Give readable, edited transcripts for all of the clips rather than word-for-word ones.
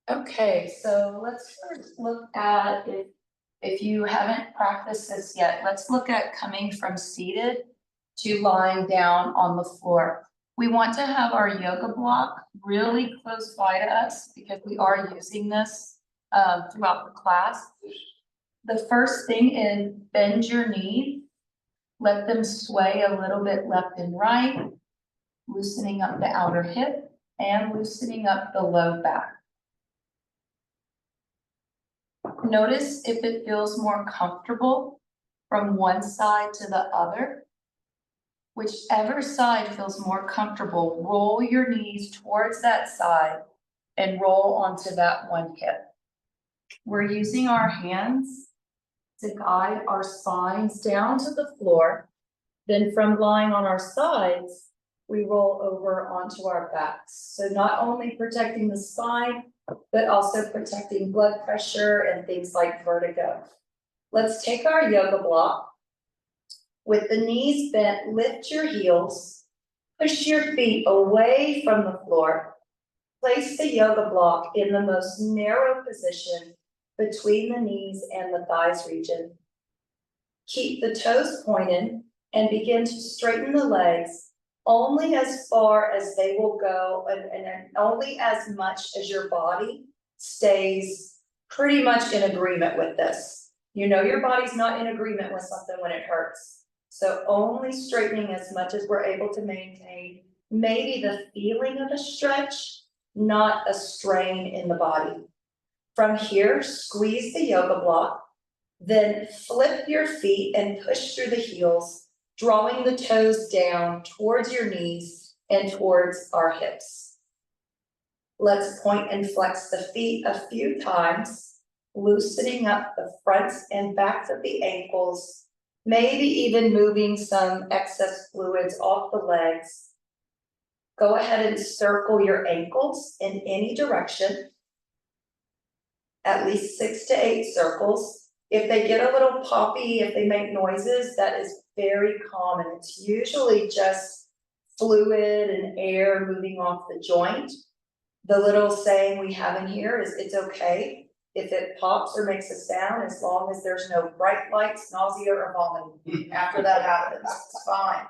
Okay, so let's first look at if you haven't practiced this yet, let's look at coming from seated to lying down on the floor. We want to have our yoga block really close by to us because we are using this throughout the class. The first thing is bend your knees, let them sway a little bit left and right, loosening up the outer hip and loosening up the low back. Notice if it feels more comfortable from one side to the other. Whichever side feels more comfortable, roll your knees towards that side and roll onto that one hip. We're using our hands to guide our spines down to the floor. Then from lying on our sides, we roll over onto our backs. So not only protecting the spine, but also protecting blood pressure and things like vertigo. Let's take our yoga block. With the knees bent, lift your heels, push your feet away from the floor. Place the yoga block in the most narrow position between the knees and the thighs region. Keep the toes pointed and begin to straighten the legs only as far as they will go and only as much as your body stays pretty much in agreement with this. You know your body's not in agreement with something when it hurts. So only straightening as much as we're able to maintain maybe the feeling of a stretch, not a strain in the body. From here, squeeze the yoga block, then flip your feet and push through the heels, drawing the toes down towards your knees and towards our hips. Let's point and flex the feet a few times, loosening up the fronts and backs of the ankles, maybe even moving some excess fluids off the legs. Go ahead and circle your ankles in any direction, at least 6 to 8 circles. If they get a little poppy, if they make noises, that is very common. It's usually just fluid and air moving off the joint. The little saying we have in here is it's okay if it pops or makes a sound, as long as there's no bright lights, nausea, or vomiting. After that happens, it's fine.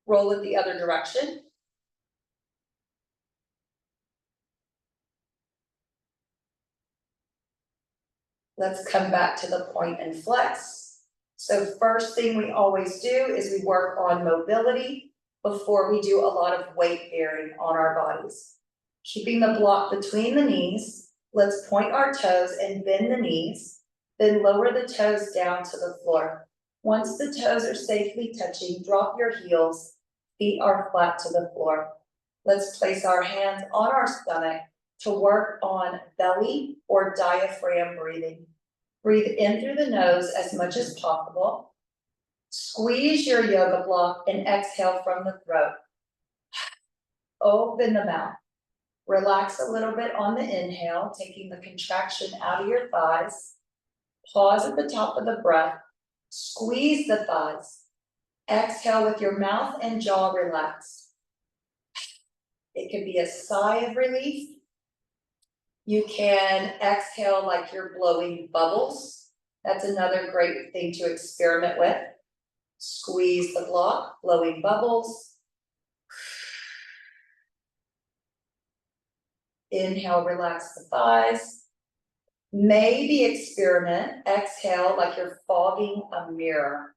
Roll it the other direction. Let's come back to the point and flex. So first thing we always do is we work on mobility before we do a lot of weight bearing on our bodies. Keeping the block between the knees, let's point our toes and bend the knees, then lower the toes down to the floor. Once the toes are safely touching, drop your heels, feet are flat to the floor. Let's place our hands on our stomach to work on belly or diaphragm breathing. Breathe in through the nose as much as possible. Squeeze your yoga block and exhale from the throat. Open the mouth. Relax a little bit on the inhale, taking the contraction out of your thighs. Pause at the top of the breath. Squeeze the thighs. Exhale with your mouth and jaw relaxed. It could be a sigh of relief. You can exhale like you're blowing bubbles. That's another great thing to experiment with. Squeeze the block, blowing bubbles. Inhale, relax the thighs. Maybe experiment, exhale like you're fogging a mirror.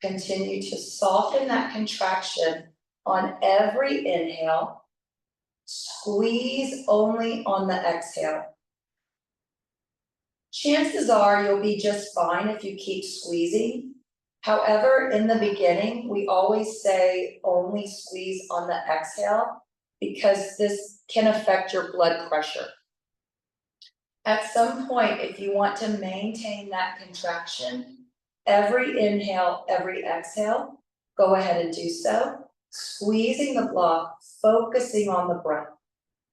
Continue to soften that contraction on every inhale. Squeeze only on the exhale. Chances are you'll be just fine if you keep squeezing. However, in the beginning, we always say only squeeze on the exhale because this can affect your blood pressure. At some point, if you want to maintain that contraction, every inhale, every exhale, go ahead and do so. Squeezing the block, focusing on the breath.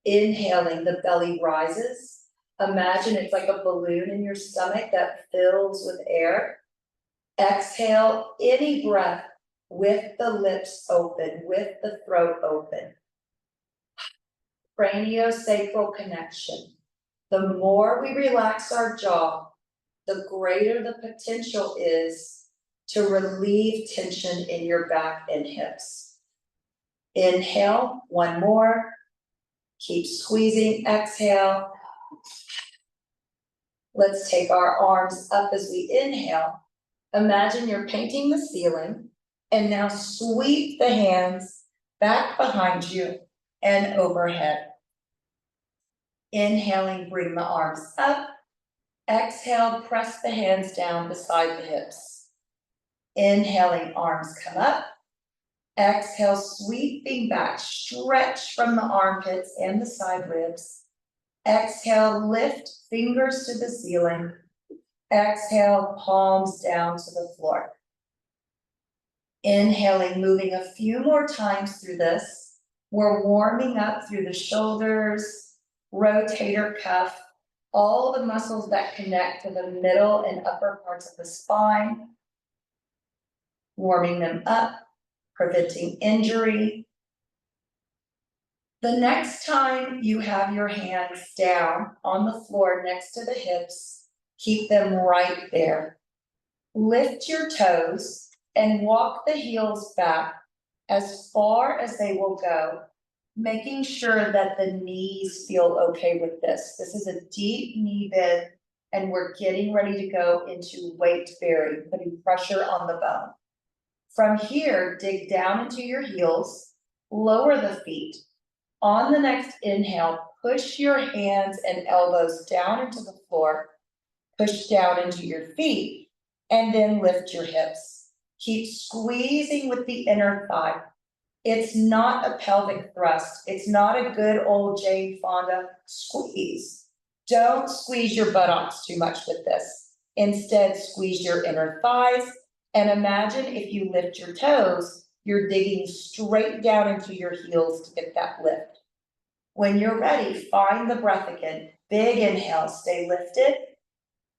Inhaling, the belly rises. Imagine it's like a balloon in your stomach that fills with air. Exhale any breath with the lips open, with the throat open. craniosacral connection. The more we relax our jaw, the greater the potential is to relieve tension in your back and hips. Inhale, one more. Keep squeezing, exhale. Let's take our arms up as we inhale. Imagine you're painting the ceiling, and now sweep the hands back behind you and overhead. Inhaling, bring the arms up. Exhale, press the hands down beside the hips. Inhaling, arms come up. Exhale, sweeping back, stretch from the armpits and the side ribs. Exhale, lift fingers to the ceiling. Exhale, palms down to the floor. Inhaling, moving a few more times through this. We're warming up through the shoulders, rotator cuff, all the muscles that connect to the middle and upper parts of the spine. Warming them up, preventing injury. The next time you have your hands down on the floor next to the hips, keep them right there. Lift your toes and walk the heels back as far as they will go, making sure that the knees feel okay with this. This is a deep knee bend, and we're getting ready to go into weight bearing, putting pressure on the bone. From here, dig down into your heels, lower the feet. On the next inhale, push your hands and elbows down into the floor, push down into your feet, and then lift your hips. Keep squeezing with the inner thigh. It's not a pelvic thrust. It's not a good old Jane Fonda squeeze. Don't squeeze your buttocks too much with this. Instead, squeeze your inner thighs, and imagine if you lift your toes, you're digging straight down into your heels to get that lift. When you're ready, find the breath again. Big inhale, stay lifted.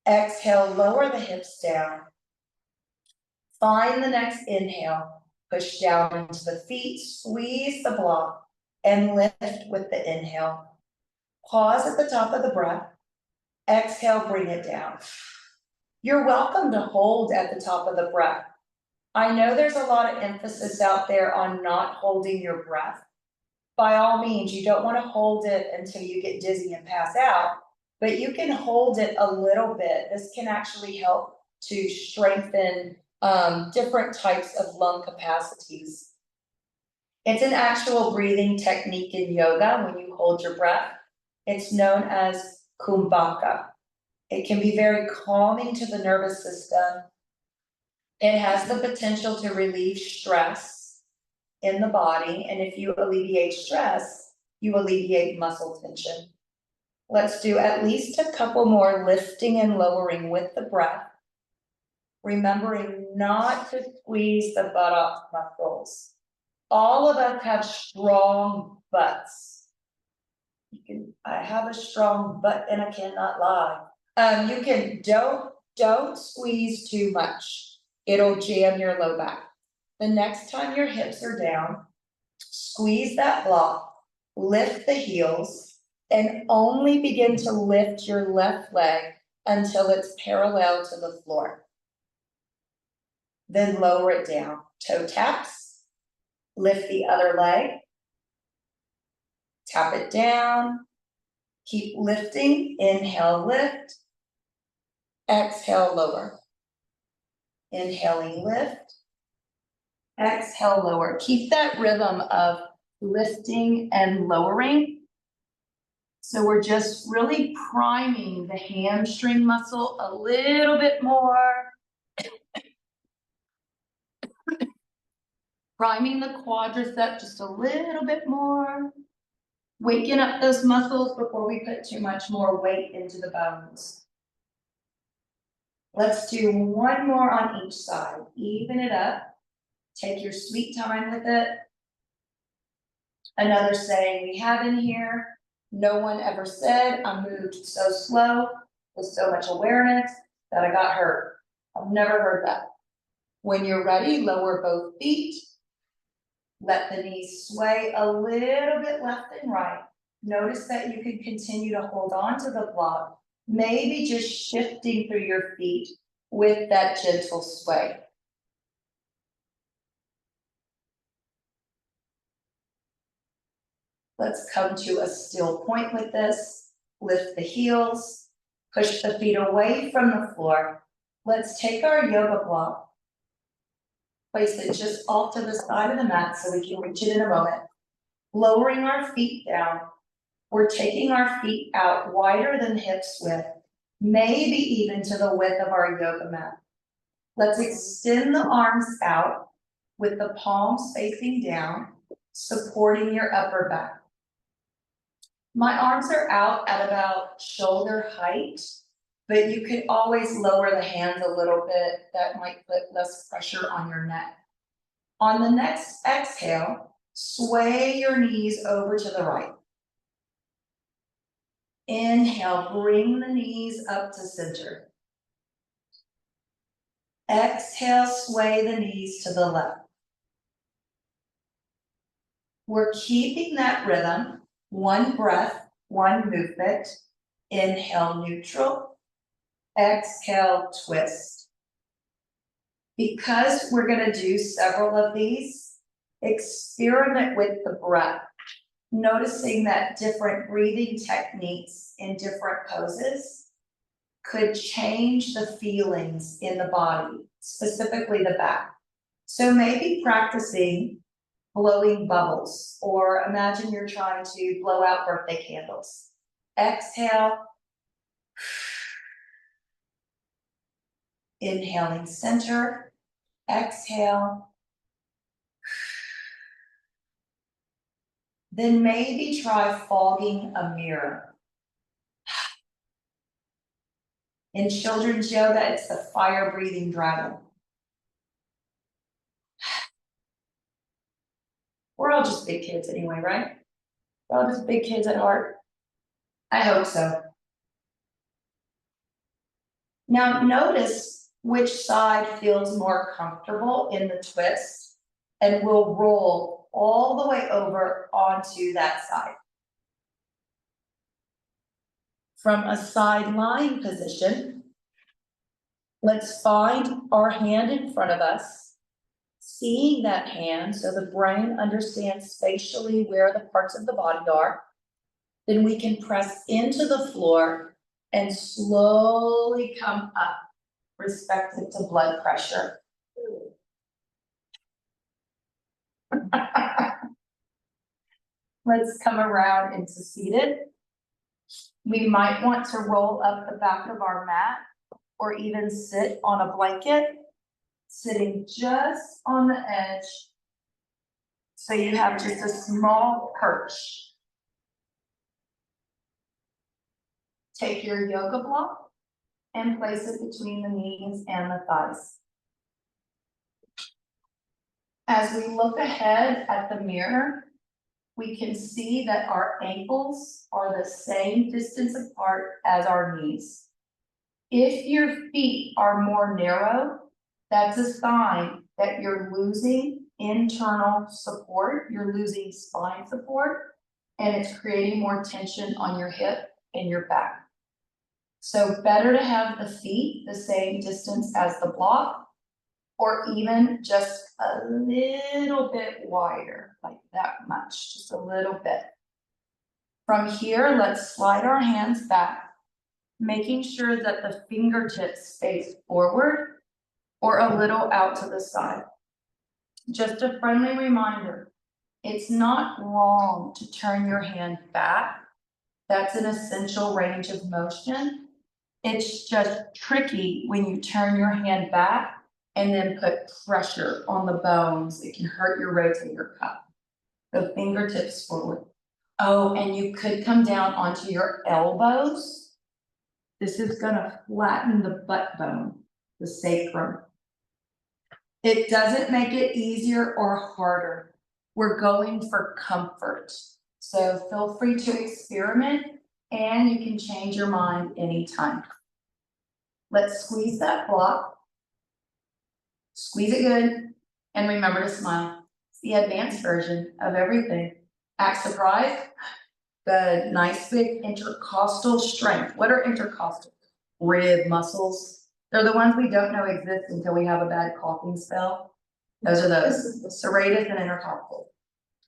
Exhale, lower the hips down. Find the next inhale, push down into the feet, squeeze the block, and lift with the inhale. Pause at the top of the breath. Exhale, bring it down. You're welcome to hold at the top of the breath. I know there's a lot of emphasis out there on not holding your breath. By all means, you don't want to hold it until you get dizzy and pass out, but you can hold it a little bit. This can actually help to strengthen different types of lung capacities. It's an actual breathing technique in yoga when you hold your breath. It's known as kumbhaka. It can be very calming to the nervous system. It has the potential to relieve stress in the body, and if you alleviate stress, you alleviate muscle tension. Let's do at least a couple more lifting and lowering with the breath, remembering not to squeeze the buttock muscles. All of us have strong butts. I have a strong butt and I cannot lie. You can, don't squeeze too much. It'll jam your low back. The next time your hips are down, squeeze that block, lift the heels, and only begin to lift your left leg until it's parallel to the floor. Then lower it down, toe taps, lift the other leg, tap it down, keep lifting, inhale, lift, exhale, lower. Inhaling, lift, exhale, lower. Keep that rhythm of lifting and lowering. So we're just really priming the hamstring muscle a little bit more. Priming the quadricep just a little bit more. Waking up those muscles before we put too much more weight into the bones. Let's do one more on each side. Even it up. Take your sweet time with it. Another saying we have in here, no one ever said I moved so slow with so much awareness that I got hurt. I've never heard that. When you're ready, lower both feet. Let the knees sway a little bit left and right. Notice that you can continue to hold on to the block, maybe just shifting through your feet with that gentle sway. Let's come to a still point with this. Lift the heels, push the feet away from the floor. Let's take our yoga block, place it just off to the side of the mat so we can reach it in a moment. Lowering our feet down, we're taking our feet out wider than hips width, maybe even to the width of our yoga mat. Let's extend the arms out with the palms facing down, supporting your upper back. My arms are out at about shoulder height, but you could always lower the hands a little bit. That might put less pressure on your neck. On the next exhale, sway your knees over to the right. Inhale, bring the knees up to center. Exhale, sway the knees to the left. We're keeping that rhythm, one breath, one movement. Inhale, neutral. Exhale, twist. Because we're going to do several of these, experiment with the breath, noticing that different breathing techniques in different poses could change the feelings in the body, specifically the back. So maybe practicing blowing bubbles, or imagine you're trying to blow out birthday candles. Exhale. Inhaling center. Exhale. Then maybe try fogging a mirror. In children's yoga, it's the fire-breathing dragon. We're all just big kids anyway, right? We're all just big kids at heart. I hope so. Now notice which side feels more comfortable in the twist, and we'll roll all the way over onto that side. From a side lying position, let's find our hand in front of us, seeing that hand so the brain understands spatially where the parts of the body are. Then we can press into the floor and slowly come up, respective to blood pressure. Let's come around into seated. We might want to roll up the back of our mat or even sit on a blanket, sitting just on the edge so you have just a small perch. Take your yoga block and place it between the knees and the thighs. As we look ahead at the mirror, we can see that our ankles are the same distance apart as our knees. If your feet are more narrow, that's a sign that you're losing internal support, you're losing spine support, and it's creating more tension on your hip and your back. So better to have the feet the same distance as the block, or even just a little bit wider, like that much, just a little bit. From here, let's slide our hands back, making sure that the fingertips face forward or a little out to the side. Just a friendly reminder, it's not wrong to turn your hand back. That's an essential range of motion. It's just tricky when you turn your hand back and then put pressure on the bones. It can hurt your rotator cuff. The fingertips forward. Oh, and you could come down onto your elbows. This is gonna flatten the butt bone, the sacrum. It doesn't make it easier or harder. We're going for comfort. So feel free to experiment, and you can change your mind anytime. Let's squeeze that block. Squeeze it good, and remember to smile. It's the advanced version of everything. Act surprised, Good, nice big intercostal strength. What are intercostal? Rib muscles. They're the ones we don't know exist until we have a bad coughing spell. Those are those, serratus and intercostal.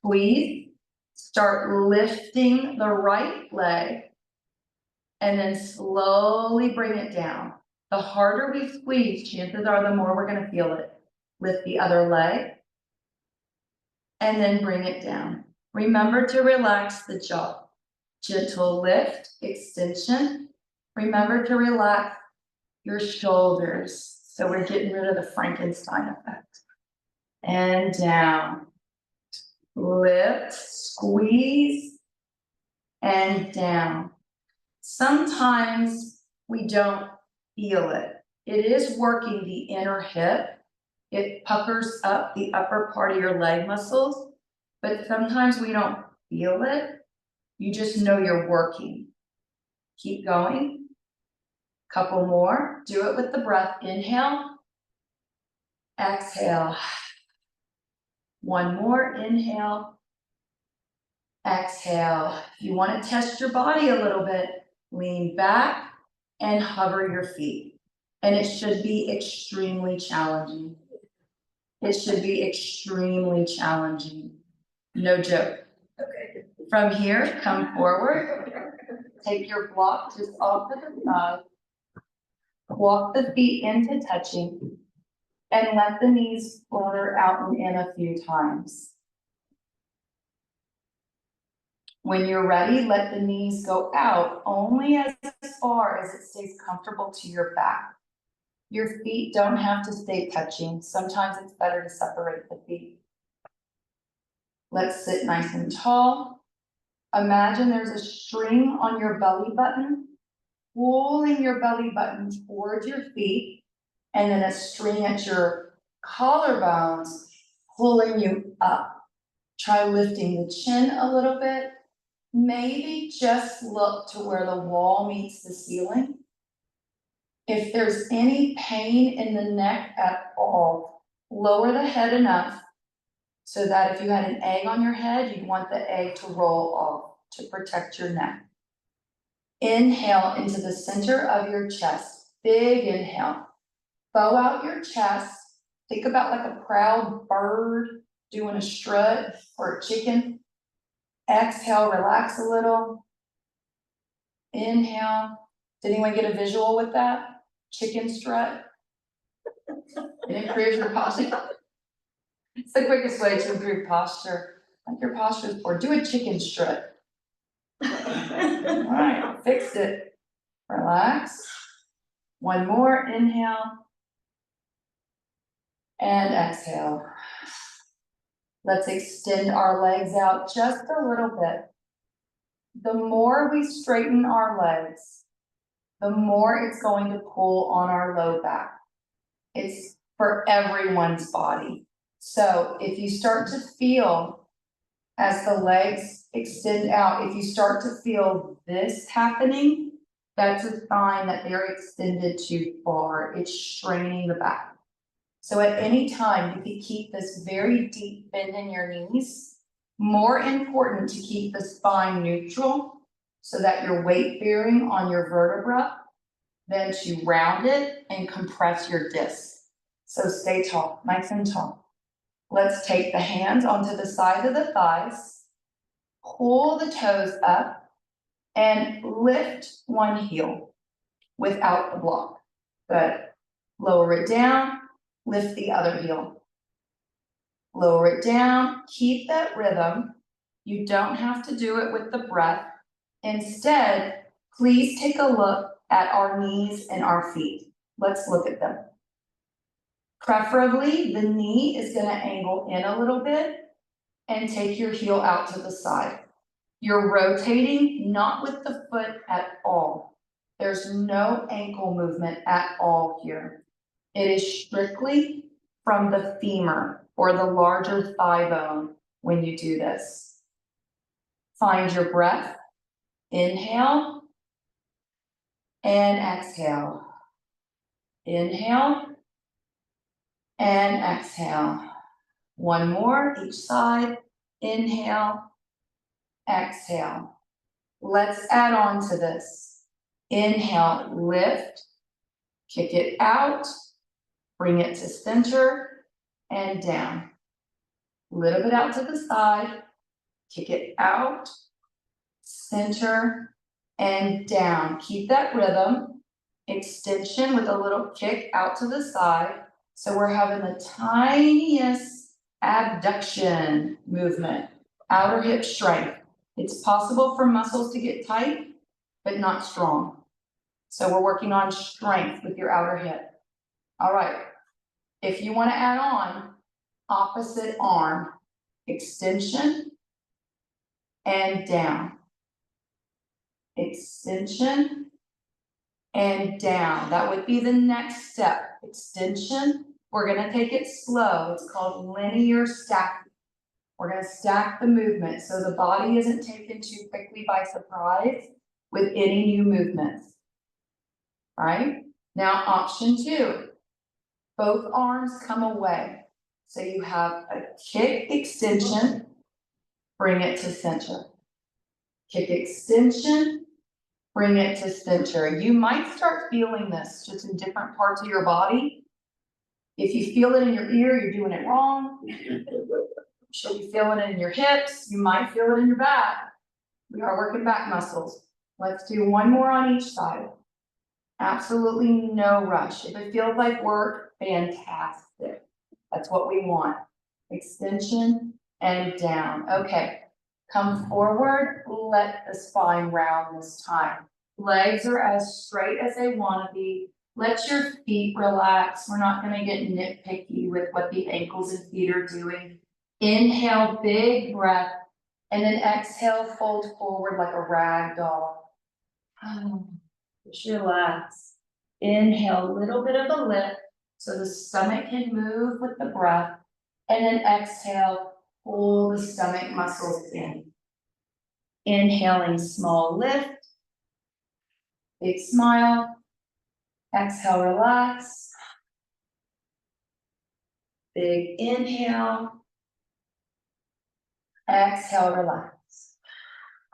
Please start lifting the right leg and then slowly bring it down. The harder we squeeze, chances are the more we're gonna feel it. Lift the other leg and then bring it down. Remember to relax the jaw. Gentle lift, extension. Remember to relax your shoulders. So we're getting rid of the Frankenstein effect. And down. Lift, squeeze, and down. Sometimes we don't feel it. It is working the inner hip. It puckers up the upper part of your leg muscles, but sometimes we don't feel it. You just know you're working. Keep going. Couple more. Do it with the breath. Inhale. Exhale. One more. Inhale. Exhale. If you want to test your body a little bit, lean back and hover your feet. And it should be extremely challenging. It should be extremely challenging. No joke. Okay. From here, come forward. Take your block just off to the side. Walk the feet into touching. And let the knees flutter out and in a few times. When you're ready, let the knees go out only as far as it stays comfortable to your back. Your feet don't have to stay touching. Sometimes it's better to separate the feet. Let's sit nice and tall. Imagine there's a string on your belly button, pulling your belly button towards your feet, and then a string at your collarbones, pulling you up. Try lifting the chin a little bit. Maybe just look to where the wall meets the ceiling. If there's any pain in the neck at all, lower the head enough so that if you had an egg on your head, you'd want the egg to roll off to protect your neck. Inhale into the center of your chest. Big inhale. Bow out your chest. Think about like a proud bird doing a strut or a chicken. Exhale, relax a little. Inhale. Did anyone get a visual with that? Chicken strut. It improves your posture. It's the quickest way to improve posture. Like your posture is poor. Do a chicken strut. All right, fixed it. Relax. One more. Inhale. And exhale. Let's extend our legs out just a little bit. The more we straighten our legs, the more it's going to pull on our low back. It's for everyone's body. So if you start to feel, as the legs extend out, if you start to feel this happening, that's a sign that they're extended too far. It's straining the back. So at any time, you can keep this very deep bend in your knees. More important to keep the spine neutral so that you're weight bearing on your vertebra than to round it and compress your disc. So stay tall, nice and tall. Let's take the hands onto the sides of the thighs, pull the toes up, and lift one heel without the block. Good. Lower it down, lift the other heel. Lower it down, keep that rhythm. You don't have to do it with the breath. Instead, please take a look at our knees and our feet. Let's look at them. Preferably, the knee is going to angle in a little bit and take your heel out to the side. You're rotating, not with the foot at all. There's no ankle movement at all here. It is strictly from the femur or the larger thigh bone when you do this. Find your breath. Inhale and exhale. Inhale and exhale. One more, each side. Inhale, exhale. Let's add on to this. Inhale, lift, kick it out, bring it to center and down. A little bit out to the side, kick it out, center and down. Keep that rhythm. Extension with a little kick out to the side. So we're having the tiniest abduction movement, outer hip strength. It's possible for muscles to get tight, but not strong. So we're working on strength with your outer hip. All right. If you want to add on, opposite arm, extension and down. Extension and down. That would be the next step. Extension. We're going to take it slow. It's called linear stacking. We're going to stack the movement so the body isn't taken too quickly by surprise with any new movements. All right? Now, option 2. Both arms come away. So you have a kick extension, bring it to center. Kick extension, bring it to center. You might start feeling this just in different parts of your body. If you feel it in your ear, you're doing it wrong. Should you feel it in your hips? You might feel it in your back. We are working back muscles. Let's do one more on each side. Absolutely no rush. If it feels like work, fantastic. That's what we want. Extension and down. Okay, come forward, let the spine round this time. Legs are as straight as they want to be. Let your feet relax. We're not going to get nitpicky with what the ankles and feet are doing. Inhale, big breath, and then exhale, fold forward like a rag doll. Just relax. Inhale, a little bit of a lift so the stomach can move with the breath. And then exhale, pull the stomach muscles in. Inhaling, small lift. Big smile. Exhale, relax. Big inhale. Exhale, relax.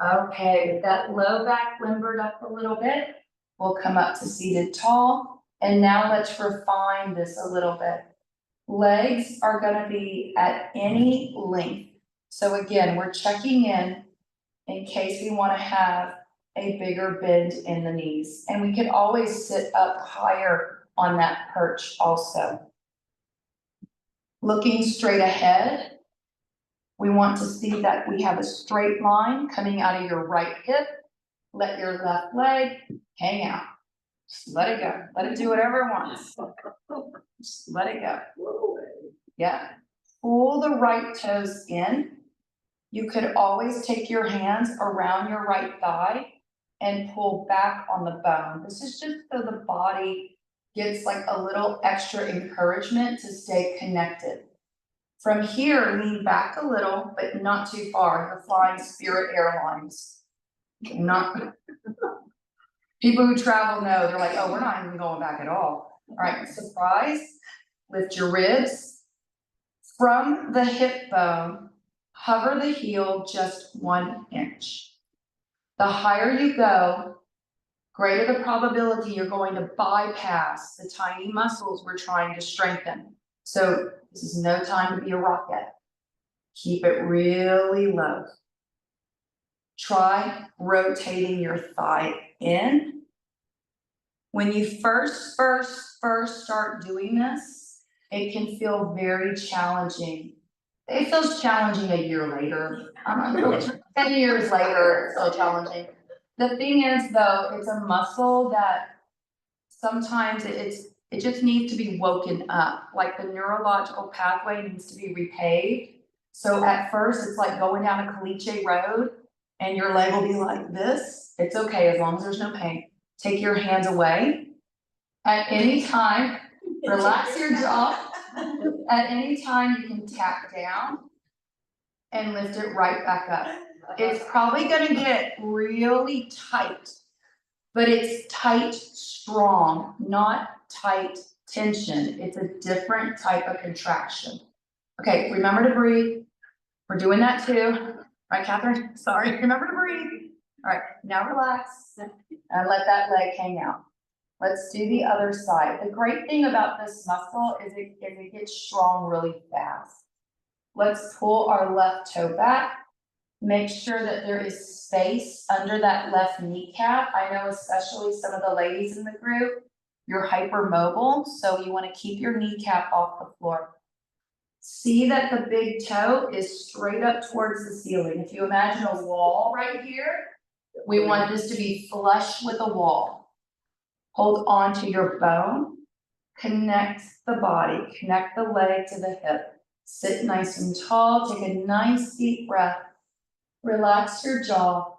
Okay, with that low back limbered up a little bit, we'll come up to seated tall. And now let's refine this a little bit. Legs are going to be at any length. So again, we're checking in case we want to have a bigger bend in the knees. And we can always sit up higher on that perch also. Looking straight ahead, we want to see that we have a straight line coming out of your right hip. Let your left leg hang out. Just let it go. Let it do whatever it wants. Just let it go. Yeah. Pull the right toes in. You could always take your hands around your right thigh and pull back on the bone. This is just so the body gets like a little extra encouragement to stay connected. From here, lean back a little, but not too far. You're flying Spirit Airlines. Not people who travel know, they're like, oh, we're not even going back at all. All right, surprise. Lift your ribs. From the hip bone, hover the heel just 1 inch. The higher you go, greater the probability you're going to bypass the tiny muscles we're trying to strengthen. So this is no time to be a rocket. Keep it really low. Try rotating your thigh in. When you first start doing this, it can feel very challenging. It feels challenging a year later. 10 years later, it's still challenging. The thing is though, it's a muscle that sometimes it just needs to be woken up. Like the neurological pathway needs to be repaved. So at first it's like going down a caliche road and your leg will be like this. It's okay as long as there's no pain. Take your hands away. At any time, relax your jaw. At any time you can tap down and lift it right back up. It's probably gonna get really tight, but it's tight, strong, not tight tension. It's a different type of contraction. Okay, remember to breathe. We're doing that too. Right, Catherine? Sorry, remember to breathe. All right, now relax and let that leg hang out. Let's do the other side. The great thing about this muscle is it gets strong really fast. Let's pull our left toe back. Make sure that there is space under that left kneecap. I know especially some of the ladies in the group, you're hypermobile, so you want to keep your kneecap off the floor. See that the big toe is straight up towards the ceiling. If you imagine a wall right here, we want this to be flush with a wall. Hold on to your bone, connect the body, connect the leg to the hip. Sit nice and tall, take a nice deep breath. Relax your jaw.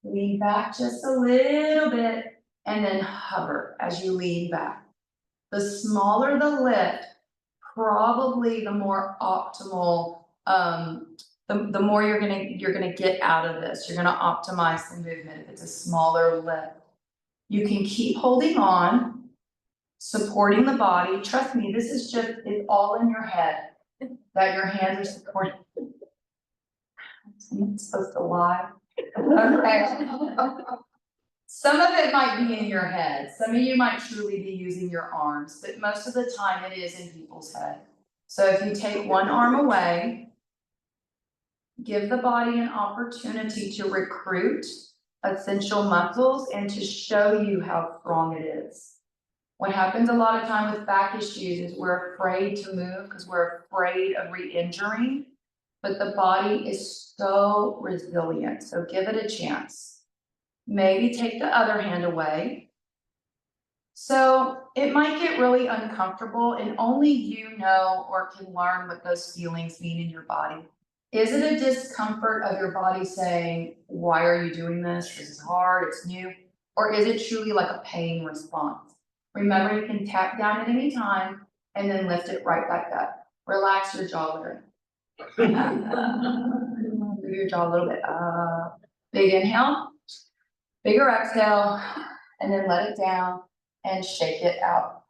Lean back just a little bit and then hover as you lean back. The smaller the lift, probably the more optimal, the more you're gonna get out of this. You're gonna optimize the movement if it's a smaller lift. You can keep holding on, supporting the body. Trust me, this is just, it's all in your head that your hands are supporting. I'm supposed to lie. Okay. Some of it might be in your head. Some of you might truly be using your arms, but most of the time it is in people's head. So if you take one arm away, give the body an opportunity to recruit essential muscles and to show you how strong it is. What happens a lot of time with back issues is we're afraid to move because we're afraid of re-injuring, but the body is so resilient. So give it a chance. Maybe take the other hand away. So it might get really uncomfortable and only you know or can learn what those feelings mean in your body. Is it a discomfort of your body saying, why are you doing this? This is hard, it's new. Or is it truly like a pain response? Remember, you can tap down at any time and then lift it right back up. Relax your jaw there. Move your jaw a little bit up. Big inhale, bigger exhale, and then let it down and shake it out.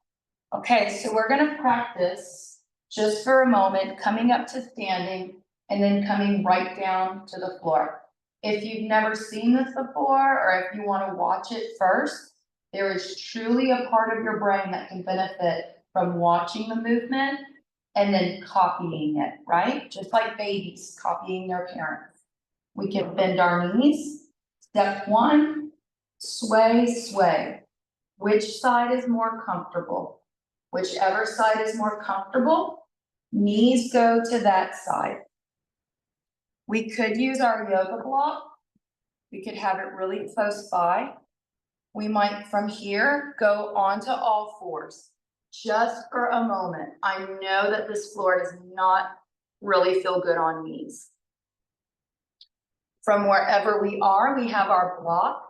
Okay, so we're gonna practice just for a moment, coming up to standing and then coming right down to the floor. If you've never seen this before, or if you wanna watch it first, there is truly a part of your brain that can benefit from watching the movement and then copying it, right? Just like babies copying their parents. We can bend our knees. Step one, sway, sway. Which side is more comfortable? Whichever side is more comfortable, knees go to that side. We could use our yoga block. We could have it really close by. We might, from here, go onto all fours, just for a moment. I know that this floor does not really feel good on knees. From wherever we are, we have our block.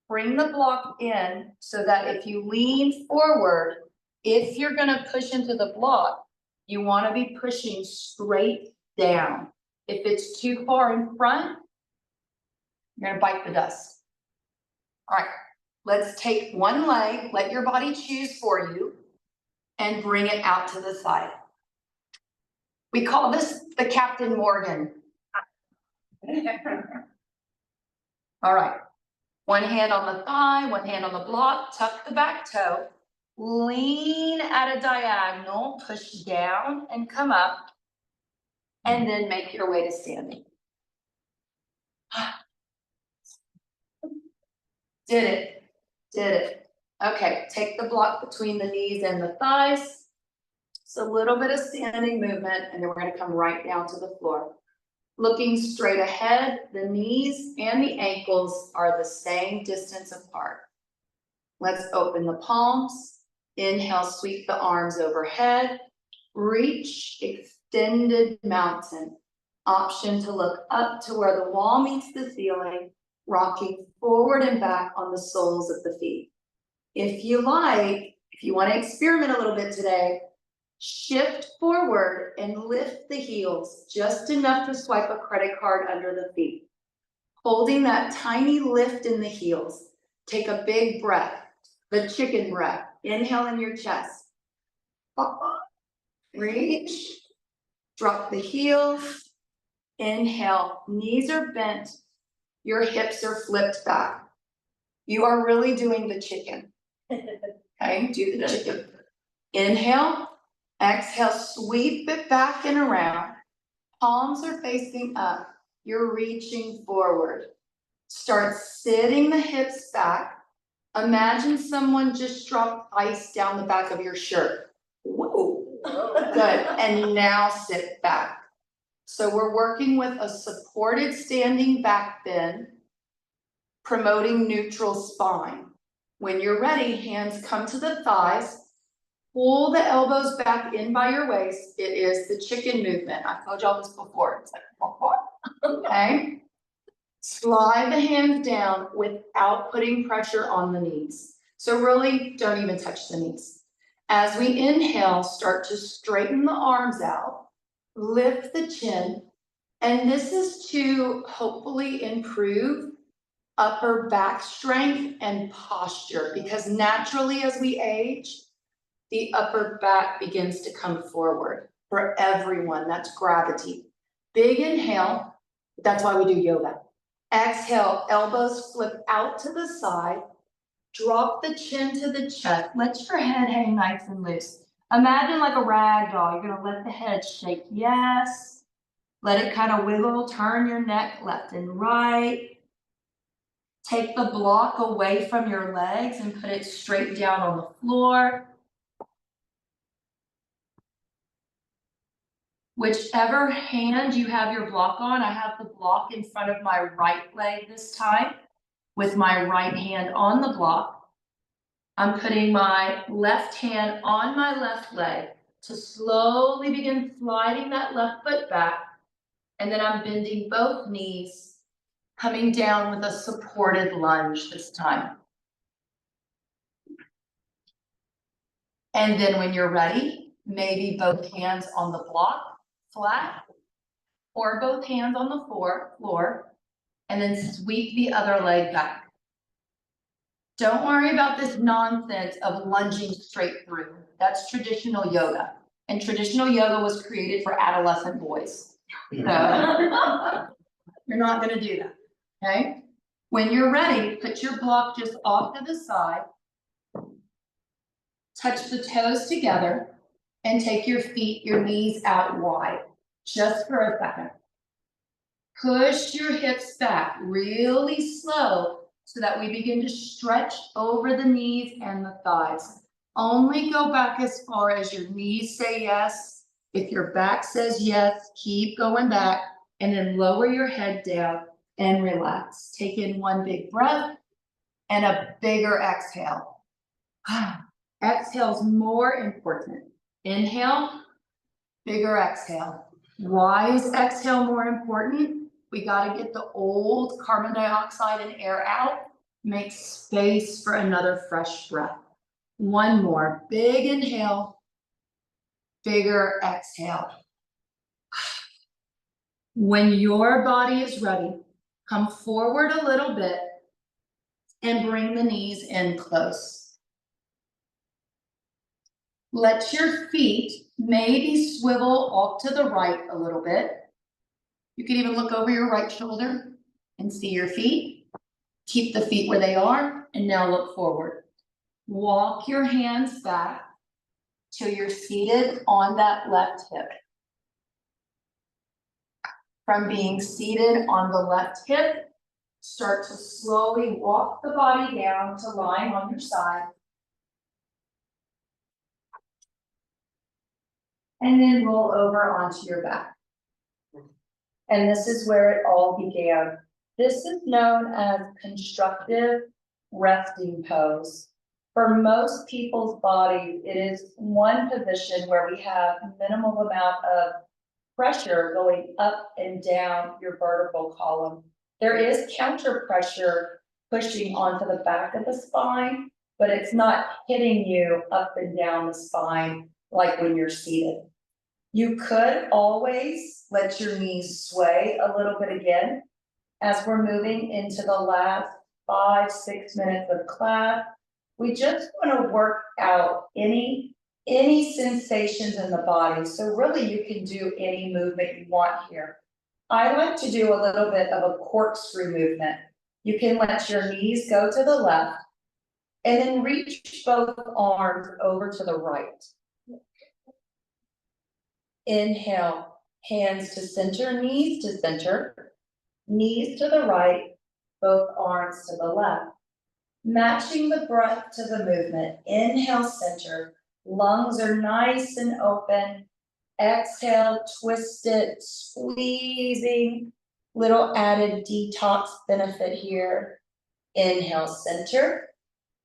Bring the block in so that if you lean forward, if you're gonna push into the block, you wanna be pushing straight down. If it's too far in front, you're gonna bite the dust. All right, let's take one leg, let your body choose for you, and bring it out to the side. We call this the Captain Morgan. All right, one hand on the thigh, one hand on the block, tuck the back toe, lean at a diagonal, push down and come up, and then make your way to standing. Did it, did it. Okay, take the block between the knees and the thighs. It's a little bit of standing movement, and then we're gonna come right down to the floor. Looking straight ahead, the knees and the ankles are the same distance apart. Let's open the palms. Inhale, sweep the arms overhead. Reach, extended mountain. Option to look up to where the wall meets the ceiling, rocking forward and back on the soles of the feet. If you like, if you want to experiment a little bit today, shift forward and lift the heels just enough to swipe a credit card under the feet. Holding that tiny lift in the heels, take a big breath, the chicken breath. Inhale in your chest. Reach, drop the heels. Inhale, knees are bent, your hips are flipped back. You are really doing the chicken. Okay, do the chicken. Inhale, exhale, sweep it back and around. Palms are facing up. You're reaching forward. Start sitting the hips back. Imagine someone just dropped ice down the back of your shirt. Whoa. Good, and now sit back. So we're working with a supported standing back bend, promoting neutral spine. When you're ready, hands come to the thighs. Pull the elbows back in by your waist. It is the chicken movement. I've told y'all this before. It's like, okay. Slide the hands down without putting pressure on the knees. So really, don't even touch the knees. As we inhale, start to straighten the arms out, lift the chin, and this is to hopefully improve upper back strength and posture, because naturally as we age, the upper back begins to come forward for everyone. That's gravity. Big inhale. That's why we do yoga. Exhale, elbows flip out to the side. Drop the chin to the chest. Let your head hang nice and loose. Imagine like a rag doll. You're gonna let the head shake. Yes. Let it kind of wiggle. Turn your neck left and right. Take the block away from your legs and put it straight down on the floor. Whichever hand you have your block on, I have the block in front of my right leg this time, with my right hand on the block. I'm putting my left hand on my left leg to slowly begin sliding that left foot back. And then I'm bending both knees, coming down with a supported lunge this time. And then when you're ready, maybe both hands on the block, flat, or both hands on the floor, and then sweep the other leg back. Don't worry about this nonsense of lunging straight through. That's traditional yoga. And traditional yoga was created for adolescent boys. So you're not gonna do that, okay? When you're ready, put your block just off to the side, touch the toes together, and take your knees out wide, just for a second. Push your hips back really slow so that we begin to stretch over the knees and the thighs. Only go back as far as your knees say yes. If your back says yes, keep going back, and then lower your head down and relax. Take in one big breath and a bigger exhale. Exhale is more important. Inhale, bigger exhale. Why is exhale more important? We got to get the old carbon dioxide and air out, make space for another fresh breath. One more, big inhale, bigger exhale. When your body is ready, come forward a little bit and bring the knees in close. Let your feet maybe swivel off to the right a little bit. You can even look over your right shoulder and see your feet. Keep the feet where they are, and now look forward. Walk your hands back till you're seated on that left hip. From being seated on the left hip, start to slowly walk the body down to lying on your side. And then roll over onto your back. And this is where it all began. This is known as constructive resting pose. For most people's bodies, it is one position where we have minimal amount of pressure going up and down your vertebral column. There is counter pressure pushing onto the back of the spine, but it's not hitting you up and down the spine like when you're seated. You could always let your knees sway a little bit again as we're moving into the last 5-6 minutes of class. We just want to work out any sensations in the body. So really you can do any movement you want here. I like to do a little bit of a corkscrew movement. You can let your knees go to the left and then reach both arms over to the right. Inhale, hands to center, knees to center, knees to the right, both arms to the left. Matching the breath to the movement. Inhale, center, lungs are nice and open. Exhale, twist it, squeezing. Little added detox benefit here. Inhale, center.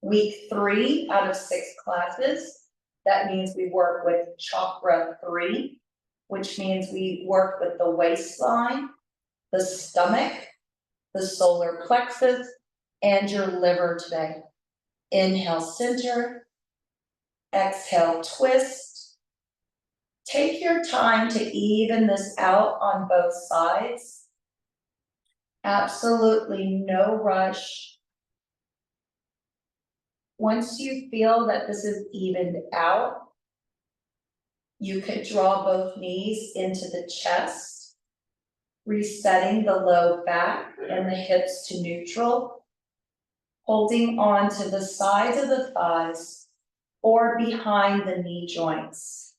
Week 3 out of 6 classes. That means we work with chakra 3, which means we work with the waistline, the stomach, the solar plexus, and your liver today. Inhale, center. Exhale, twist. Take your time to even this out on both sides. Absolutely no rush. Once you feel that this is evened out, you could draw both knees into the chest, resetting the low back and the hips to neutral, holding on to the sides of the thighs or behind the knee joints.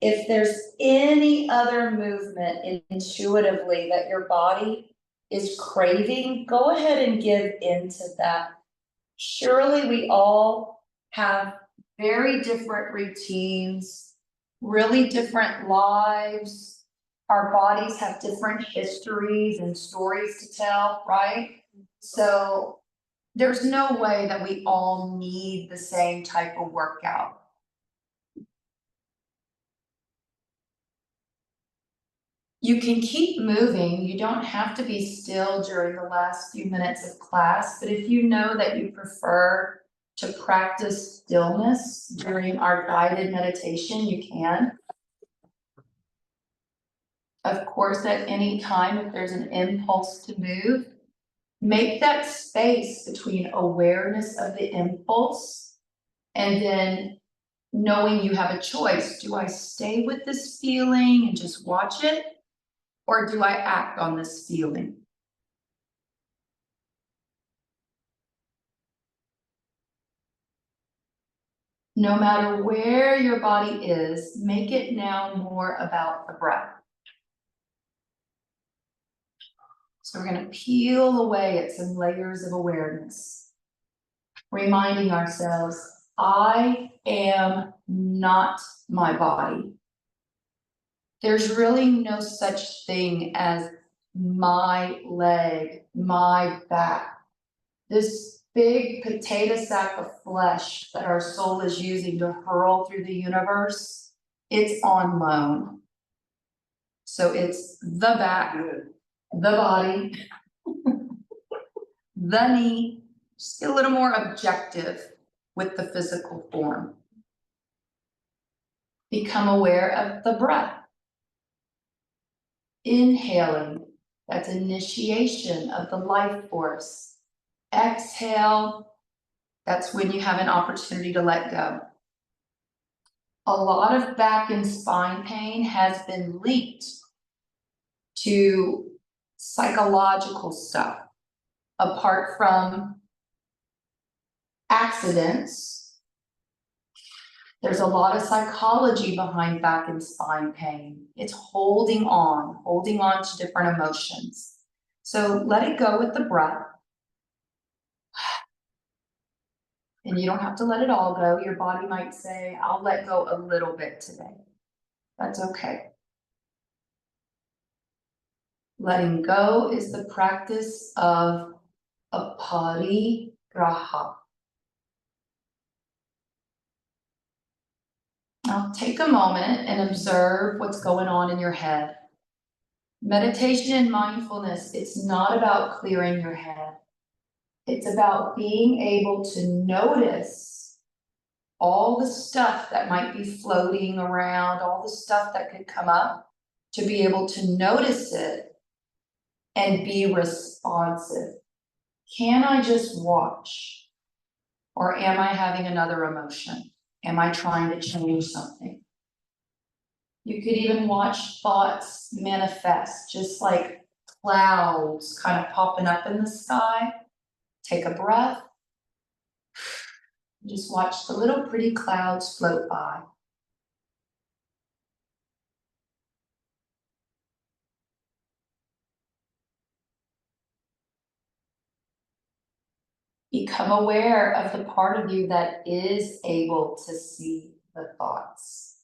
If there's any other movement intuitively that your body is craving, go ahead and give into that. Surely we all have very different routines, really different lives. Our bodies have different histories and stories to tell, right? So there's no way that we all need the same type of workout. You can keep moving. You don't have to be still during the last few minutes of class, but if you know that you prefer to practice stillness during our guided meditation, you can. Of course, at any time, if there's an impulse to move, make that space between awareness of the impulse and then knowing you have a choice. Do I stay with this feeling and just watch it? Or do I act on this feeling? No matter where your body is, make it now more about the breath. So we're going to peel away at some layers of awareness, reminding ourselves, I am not my body. There's really no such thing as my leg, my back. This big potato sack of flesh that our soul is using to hurl through the universe, it's on loan. So it's the back, the body, the knee, just a little more objective with the physical form. Become aware of the breath. Inhaling, that's initiation of the life force. Exhale, that's when you have an opportunity to let go. A lot of back and spine pain has been linked to psychological stuff, apart from accidents. There's a lot of psychology behind back and spine pain. It's holding on to different emotions. So let it go with the breath. And you don't have to let it all go. Your body might say, I'll let go a little bit today. That's okay. Letting go is the practice of aparigraha. Now take a moment and observe what's going on in your head. Meditation and mindfulness, it's not about clearing your head. It's about being able to notice all the stuff that might be floating around, all the stuff that could come up, to be able to notice it and be responsive. Can I just watch? Or am I having another emotion? Am I trying to change something? You could even watch thoughts manifest, just like clouds kind of popping up in the sky. Take a breath. Just watch the little pretty clouds float by. Become aware of the part of you that is able to see the thoughts,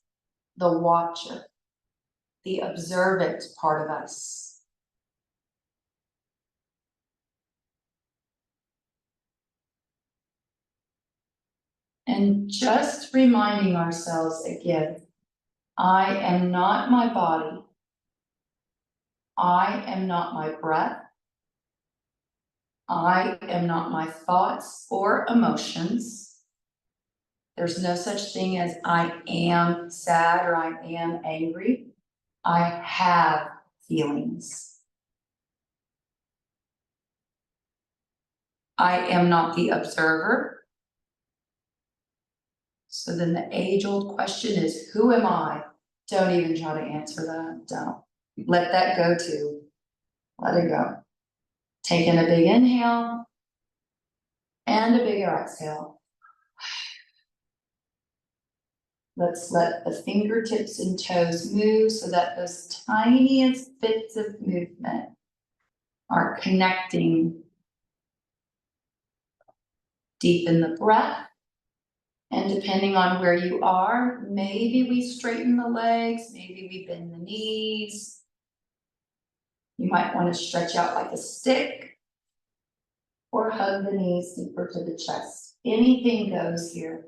the watcher, the observant part of us. And just reminding ourselves again, I am not my body. I am not my breath. I am not my thoughts or emotions. There's no such thing as I am sad or I am angry. I have feelings. I am not the observer. So then the age-old question is, who am I? Don't even try to answer that. Don't. Let that go too. Let it go. Take in a big inhale and a bigger exhale. Let's let the fingertips and toes move so that those tiniest bits of movement are connecting. Deepen the breath. And depending on where you are, maybe we straighten the legs, maybe we bend the knees. You might want to stretch out like a stick or hug the knees deeper to the chest. Anything goes here.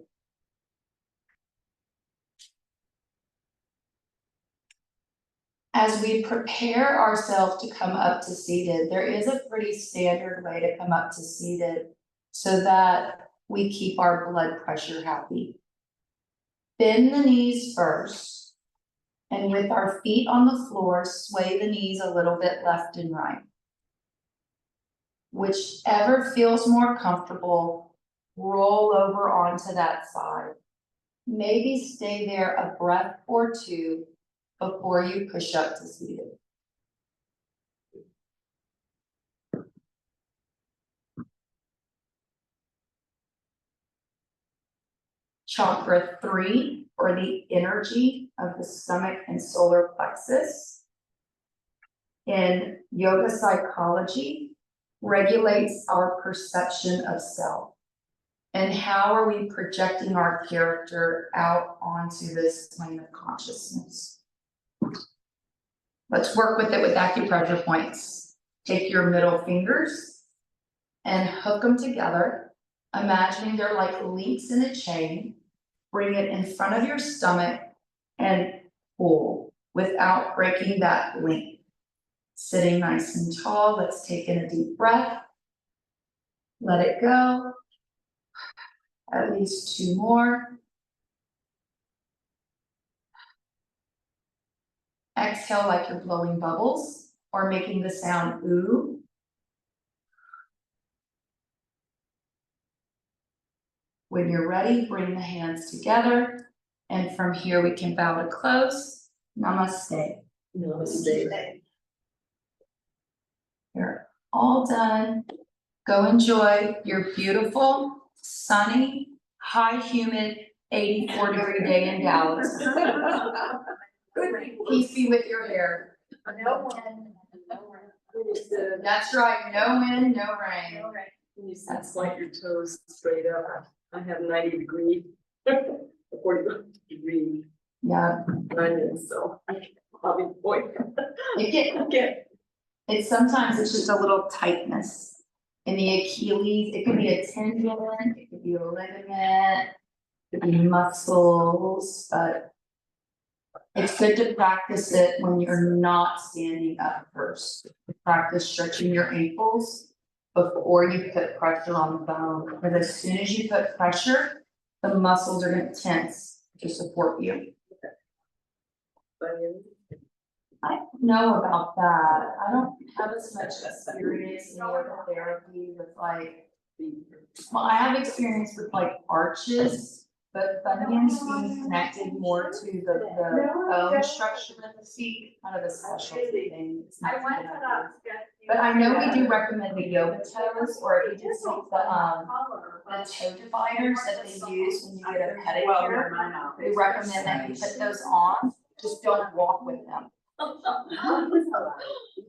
As we prepare ourselves to come up to seated, there is a pretty standard way to come up to seated so that we keep our blood pressure happy. Bend the knees first, and with our feet on the floor, sway the knees a little bit left and right. Whichever feels more comfortable, roll over onto that side. Maybe stay there a breath or two before you push up to seated. Chakra 3, or the energy of the stomach and solar plexus, in yoga psychology, regulates our perception of self. And how are we projecting our character out onto this plane of consciousness? Let's work with it with acupressure points. Take your middle fingers and hook them together, imagining they're like links in a chain. Bring it in front of your stomach and pull without breaking that link. Sitting nice and tall, let's take in a deep breath. Let it go. At least 2 more. Exhale like you're blowing bubbles or making the sound ooh. When you're ready, bring the hands together. And from here, we can bow to close. Namaste. Namaste. You're all done. Go enjoy your beautiful, sunny, high humid, 84-degree day in Dallas. Peace be with your hair. No wind, no rain. That's right, no wind, no rain. No rain. You sense like your toes straight up. I have 90-degree, 40-degree Yeah, running, so I'll be boy. it's sometimes it's just a little tightness in the Achilles. It could be a tendon, it could be a ligament, it could be muscles, but it's good to practice it when you're not standing up first. Practice stretching your ankles before you put pressure on the bone, because as soon as you put pressure, the muscles are going to tense to support you. I don't know about that. I don't have as much experience in yoga therapy with like, well, I have experience with like arches but bunions being connected more to the bone structure of the feet, kind of a specialty thing. It's not good idea. But I know we do recommend the yoga toes, or if you just take the toe dividers that they use when you get a pedicure. We recommend that you put those on, just don't walk with them.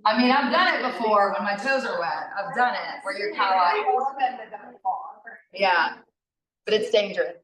I mean, I've done it before when my toes are wet. I've done it where you're kind of like, yeah, but it's dangerous.